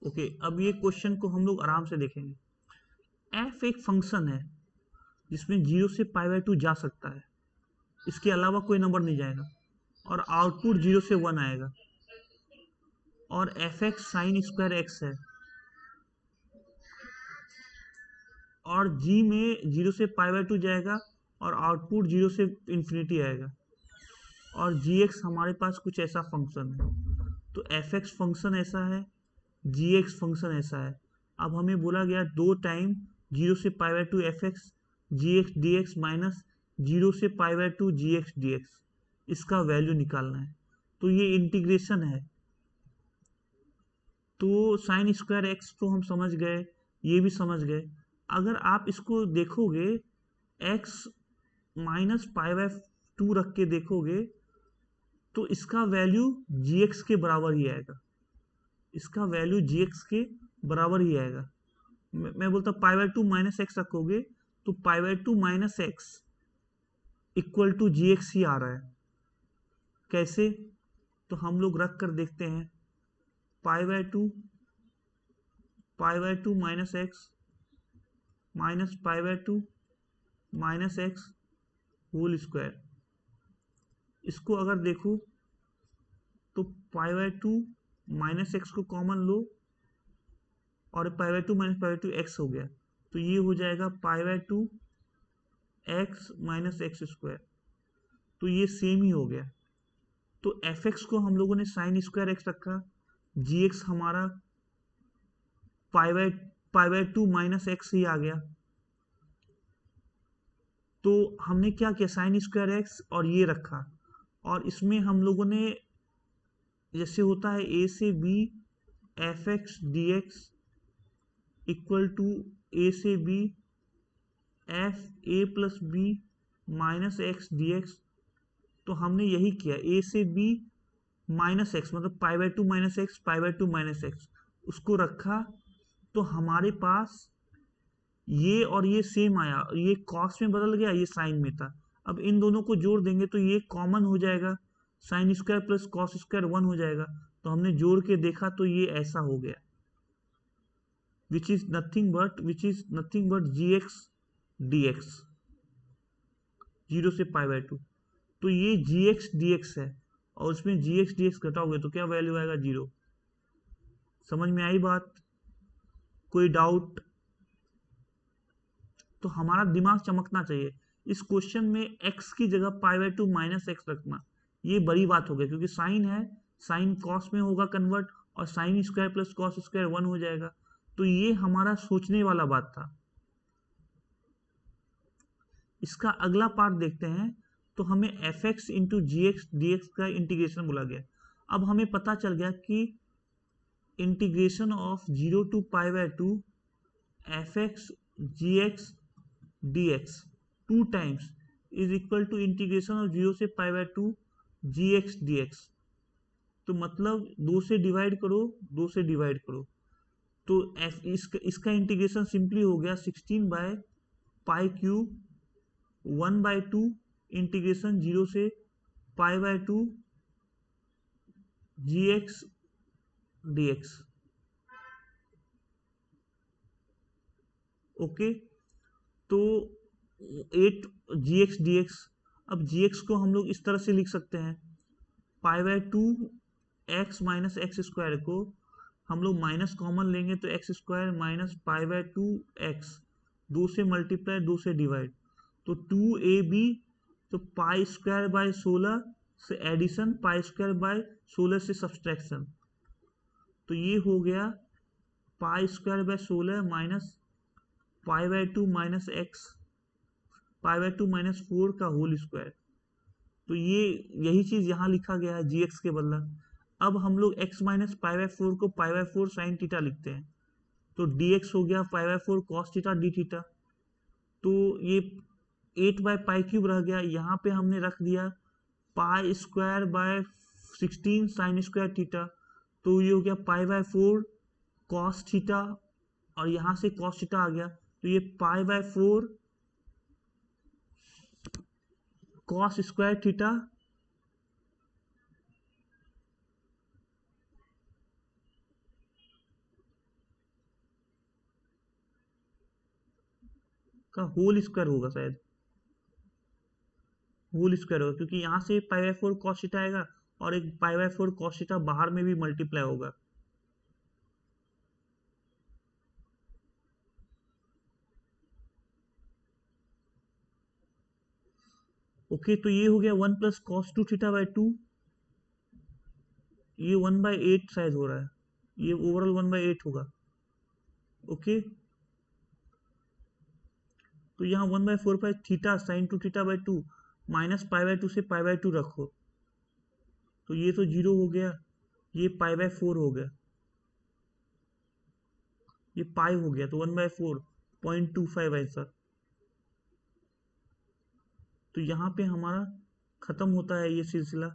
Okay, अब ये question को हम लोग आराम से देखेंगे। एफ एक फंक्शन है जिसमें 0 से π/2 जा सकता है, इसके अलावा कोई नंबर नहीं जाएगा, और आउटपुट 0 से 1 आएगा, और F x sine square x है, और जी में 0 से π/2 जाएगा और आउटपुट 0 से इन्फिनिटी आएगा, और जी एक्स हमारे पास कुछ ऐसा फंक्शन है। तो एफ एक्स फंक्शन ऐसा है, जी एक्स फंक्शन ऐसा है। अब हमें बोला गया 2 टाइम 0 से π/2 f x g x D x minus 0 से π/2 जी एक्स डी एक्स, इसका वैल्यू निकालना है। तो ये इंटीग्रेशन है। तो साइन स्क्वायर एक्स तो हम समझ गए, ये भी समझ गए। अगर आप इसको देखोगे एक्स माइनस π/2 रख के देखोगे तो इसका वैल्यू जी एक्स के बराबर ही आएगा, इसका वैल्यू जी एक्स के बराबर ही आएगा। मैं बोलता π/2 माइनस एक्स रखोगे तो π/2 minus x equal to g x ही आ रहा है। कैसे? तो हम लोग रख कर देखते हैं। π/2 minus x minus π/2 minus x whole square, इसको अगर देखो तो π/2 माइनस एक्स को कॉमन लो और π/2 माइनस π/2 एक्स हो गया, तो ये हो जाएगा π/2 एक्स माइनस एक्स स्क्वायर, तो ये सेम ही हो गया। तो एफ एक्स को हम लोगों ने साइन स्क्वायर एक्स रखा, जी एक्स हमारा π/2 माइनस एक्स ही आ गया। तो हमने क्या किया, साइन स्क्वायर एक्स और ये रखा, और इसमें हम लोगों ने जैसे होता है ए से b f x D x equal to a से b f a plus b minus x D x, तो हमने यही किया, ए से बी माइनस एक्स मतलब π/2 माइनस एक्स π/2 माइनस एक्स उसको रखा। तो हमारे पास ये और ये सेम आया, ये कॉस में बदल गया, ये साइन में था। अब इन दोनों को जोड़ देंगे तो ये कॉमन हो जाएगा, sine square plus cos square 1 हो जाएगा। तो हमने जोड़ के देखा तो ये ऐसा हो गया, which is nothing but G x D X 0 से π/2। तो ये जी एक्स डी एक्स है, और उसमें जी एक्स डी एक्स घटाओगे तो क्या वैल्यू आएगा, 0। समझ में आई बात? कोई डाउट? तो हमारा दिमाग चमकना चाहिए। इस क्वेश्चन में x की जगह π/2 माइनस एक्स रखना, ये बड़ी बात हो गई, क्योंकि साइन है, साइन कॉस में होगा कन्वर्ट, और sine square plus cos square 1 हो जाएगा। तो ये हमारा सोचने वाला बात था। इसका अगला पार्ट देखते हैं। तो हमें f x into g x D x का इंटीग्रेशन बोला गया। अब हमें पता चल गया कि integration of 0 to π/2 f x g x D x 2 times is equal to integration of 0 से π/2 जी एक्स डी एक्स। तो मतलब 2 से डिवाइड करो, 2 से डिवाइड करो, तो इसका इंटीग्रेशन सिंपली हो गया 16 बाय पाई क्यूब 1/2 इंटीग्रेशन 0 से π/2 जी एक्स डी एक्स। ओके, तो 8 जी एक्स डी एक्स। अब जी एक्स को हम लोग इस तरह से लिख सकते हैं, π/2 एक्स माइनस एक्स स्क्वायर को हम लोग माइनस कॉमन लेंगे तो एक्स स्क्वायर माइनस π/2 एक्स, 2 से मल्टीप्लाई 2 से डिवाइड, तो 2ab, तो पाई स्क्वायर बाय 16 से एडिशन, पाई स्क्वायर बाय 16 से सब्सट्रैक्शन, तो ये हो गया pi square by 16 minus π/2 minus x π/2 minus 4 का होल स्क्वायर। तो ये यही चीज यहाँ लिखा गया है जी एक्स के बदला। अब हम लोग x माइनस π/4 को π/4 साइन थीटा लिखते हैं, तो dx हो गया π/4 कॉस थीटा डी थीटा। तो ये 8/π³ रह गया, यहाँ पे हमने रख दिया पाई square by 16 sine square theta, तो ये हो गया π/4 कॉस थीटा, और यहाँ से कॉस थीटा आ गया, तो ये π/4 कॉस स्क्वायर थीटा का होल स्क्वायर होगा शायद, होल स्क्वायर होगा, क्योंकि यहाँ से पाई बाय 4 कॉस थीटा आएगा और एक पाई बाय 4 कॉस थीटा बाहर में भी मल्टीप्लाई होगा। ओके, तो ये हो गया 1 प्लस कॉस 2 थीटा बाय 2, ये 1/8 शायद हो रहा है, ये ओवरऑल 1/8 होगा। ओके, तो यहाँ 1/4 pi theta sine 2 theta by 2 minus pi by 2 से पाई बाय 2 रखो, तो ये तो 0 हो गया, ये पाई बाय 4 हो गया, ये पाई हो गया, तो 1/4 0.25 आंसर। तो यहाँ पे हमारा खत्म होता है ये सिलसिला।